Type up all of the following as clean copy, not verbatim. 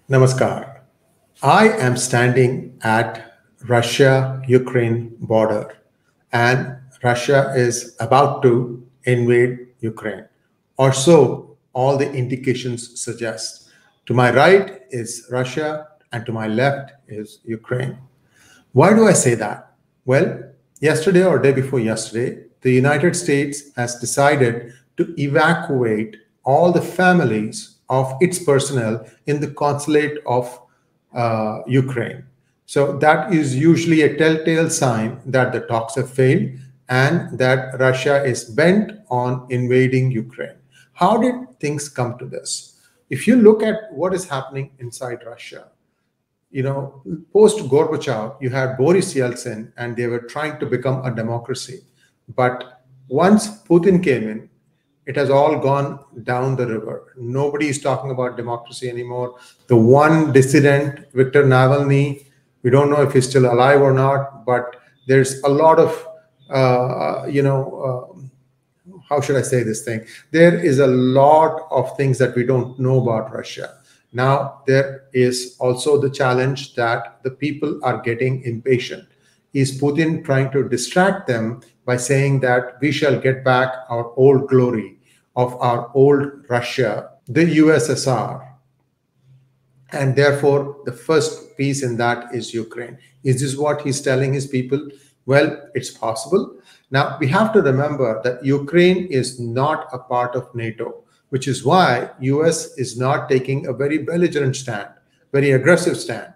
Namaskar. I am standing at Russia-Ukraine border, and Russia is about to invade Ukraine, or so all the indications suggest. To my right is Russia, and to my left is Ukraine. Why do I say that? Well, yesterday or day before yesterday, the United States has decided to evacuate all the families of its personnel in the consulate of Ukraine. So that is usually a telltale sign that the talks have failed and that Russia is bent on invading Ukraine. How did things come to this? If you look at what is happening inside Russia, post Gorbachev, you had Boris Yeltsin, and they were trying to become a democracy. But once Putin came in, it has all gone down the river. Nobody is talking about democracy anymore. The one dissident, Viktor Navalny, we don't know if he's still alive or not, but there's a lot of, how should I say this thing? There is a lot of things that we don't know about Russia. Now, there is also the challenge that the people are getting impatient. Is Putin trying to distract them by saying that we shall get back our old glory of our old Russia, the USSR? And therefore, the first piece in that is Ukraine. Is this what he's telling his people? Well, it's possible. Now, we have to remember that Ukraine is not a part of NATO, which is why US is not taking a very belligerent stand, very aggressive stand.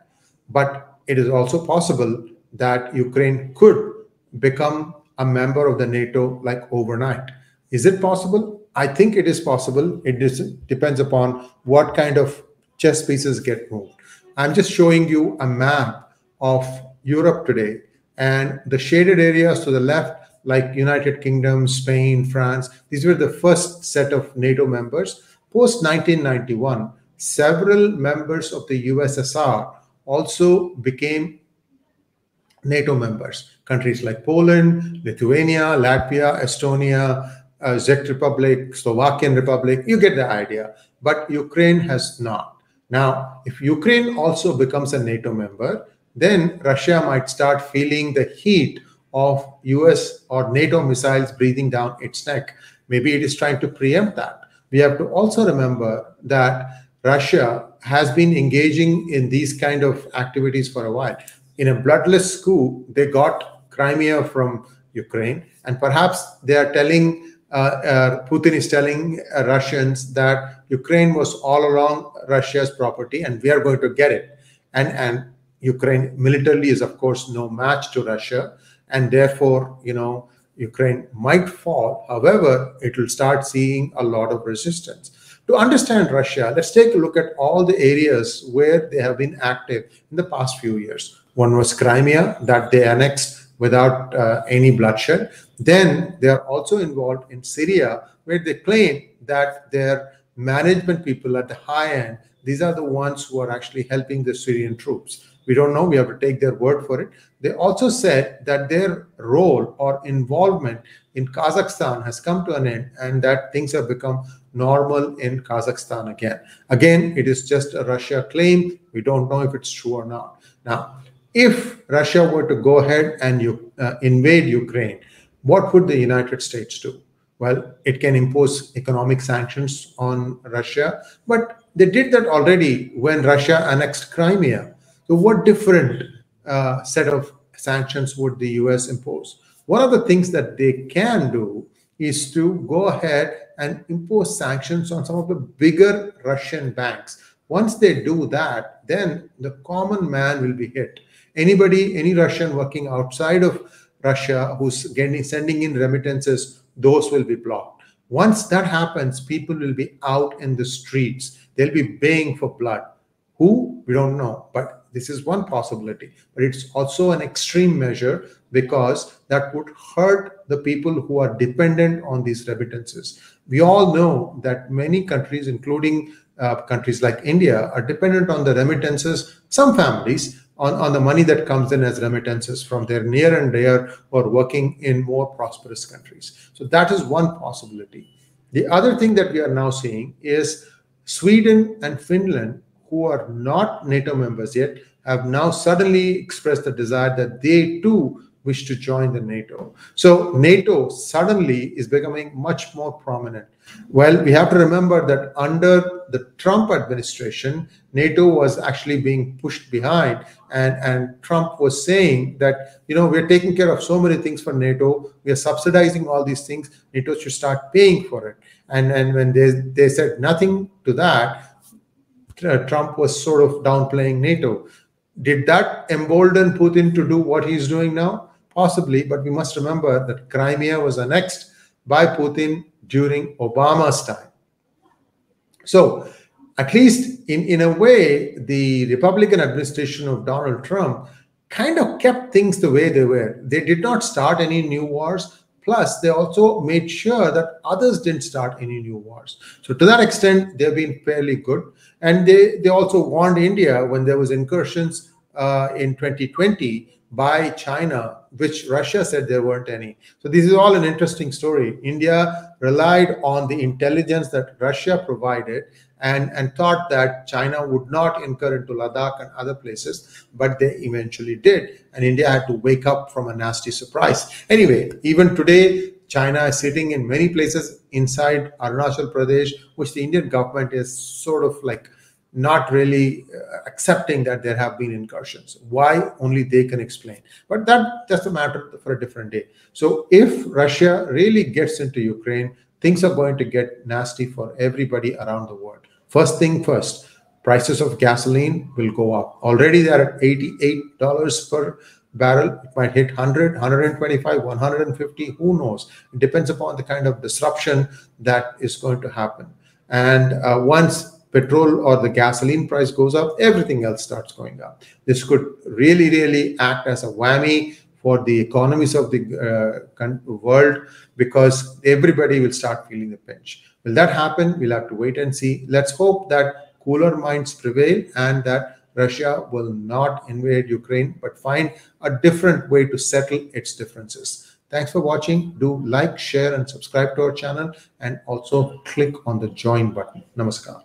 But it is also possible that Ukraine could become a member of the NATO like overnight. Is it possible? I think it is possible. It depends upon what kind of chess pieces get moved. I'm just showing you a map of Europe today, and the shaded areas to the left, like United Kingdom, Spain, France, these were the first set of NATO members. Post 1991, several members of the USSR also became NATO members. Countries like Poland, Lithuania, Latvia, Estonia, Czech Republic, Slovakian Republic, you get the idea. But Ukraine has not. Now, if Ukraine also becomes a NATO member, then Russia might start feeling the heat of US or NATO missiles breathing down its neck. Maybe it is trying to preempt that. We have to also remember that Russia has been engaging in these kind of activities for a while. In a bloodless coup, they got Crimea from Ukraine, and perhaps they are telling Putin is telling Russians that Ukraine was all along Russia's property and we are going to get it. And Ukraine militarily is, of course, no match to Russia. And therefore, Ukraine might fall. However, it will start seeing a lot of resistance. To understand Russia, let's take a look at all the areas where they have been active in the past few years. One was Crimea, that they annexed without any bloodshed. Then they are also involved in Syria, where they claim that their management people at the high end, these are the ones who are actually helping the Syrian troops. We don't know, we have to take their word for it. They also said that their role or involvement in Kazakhstan has come to an end and that things have become normal in Kazakhstan again. Again, it is just a Russia claim. We don't know if it's true or not. Now, if Russia were to go ahead and invade Ukraine, what would the United States do? Well, it can impose economic sanctions on Russia, but they did that already when Russia annexed Crimea. So what different set of sanctions would the US impose? One of the things that they can do is to go ahead and impose sanctions on some of the bigger Russian banks. Once they do that, then the common man will be hit. Any Russian working outside of Russia who's sending in remittances, those will be blocked. Once that happens, people will be out in the streets. They'll be baying for blood. Who? We don't know. But this is one possibility. But it's also an extreme measure because that would hurt the people who are dependent on these remittances. We all know that many countries, including countries like India, are dependent on the remittances, some families, on the money that comes in as remittances from their near and dear who are working in more prosperous countries. So that is one possibility. The other thing that we are now seeing is Sweden and Finland, who are not NATO members yet, have now suddenly expressed the desire that they too wish to join the NATO. So NATO suddenly is becoming much more prominent. Well, we have to remember that under the Trump administration, NATO was actually being pushed behind, and Trump was saying that, we're taking care of so many things for NATO, we are subsidizing all these things, NATO should start paying for it. And when they said nothing to that, Trump was sort of downplaying NATO. Did that embolden Putin to do what he's doing now? Possibly, but we must remember that Crimea was annexed by Putin during Obama's time. So at least in a way, the Republican administration of Donald Trump kind of kept things the way they were. They did not start any new wars. Plus, they also made sure that others didn't start any new wars. So to that extent, they've been fairly good. And they also warned India when there was incursions in 2020 by China, which Russia said there weren't any. So this is all an interesting story. India relied on the intelligence that Russia provided and thought that China would not incur into Ladakh and other places, but they eventually did. And India had to wake up from a nasty surprise. Anyway, even today, China is sitting in many places inside Arunachal Pradesh, which the Indian government is sort of like not really accepting that there have been incursions. Why? Only they can explain. But that's a matter for a different day. So if Russia really gets into Ukraine, things are going to get nasty for everybody around the world. First thing first, prices of gasoline will go up. Already they are at $88 per barrel. It might hit 100, 125, 150, who knows? It depends upon the kind of disruption that is going to happen. And once petrol or the gasoline price goes up, everything else starts going up. This could really, really act as a whammy for the economies of the world, because everybody will start feeling the pinch. Will that happen? We'll have to wait and see. Let's hope that cooler minds prevail and that Russia will not invade Ukraine, but find a different way to settle its differences. Thanks for watching. Do like, share, and subscribe to our channel, and also click on the join button. Namaskar.